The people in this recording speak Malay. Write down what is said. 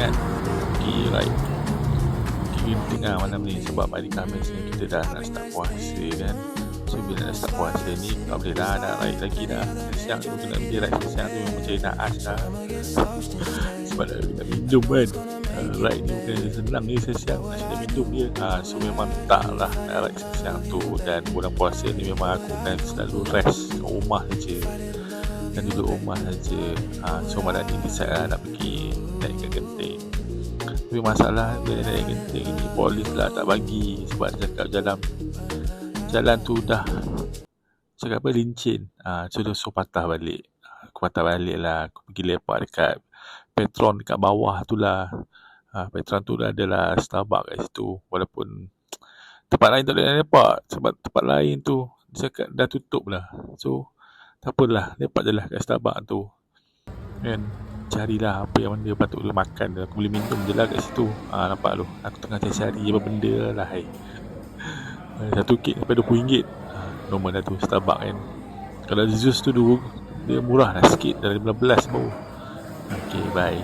kan. Pergi ride di tengah malam ni, sebab hari Khamis ni kita dah nak start puasa kan. So bila nak start puasa ni tak boleh dah nak ride lagi dah. Siang tu kena pergi ride siang tu memang cari naas dah. Sebab nak minum kan. Ride ni bukan senang ni siang nak cari minum dia. So memang tak lah nak ride siang tu. Dan bulan puasa ni memang aku kan selalu rest kat rumah saja dan duduk rumah saja. So malam ni decide lah nak pergi naikkan genting. Tapi masalah dia naik genting ni, polis lah tak bagi. Sebab dia cakap jalan tu dah cakap apa, licin. So patah balik. Aku patah balik lah. Aku pergi lepak dekat Petron dekat bawah tu lah. Petron tu adalah Starbucks kat situ. Walaupun tempat lain tak boleh lepak, sebab tempat lain tu dia cakap dah tutup lah. So tak apalah, lepak je lah kat Starbucks tu kan. Carilah apa yang benda patut boleh makan. Aku boleh minum je lah kat situ. Nampak tu, aku tengah cari apa benda lah. RM1 sampai RM20. Normal dah tu Starbucks kan. Kalau Zeus tu dulu dia murah lah sikit, dari 15 baru. Okay, bye.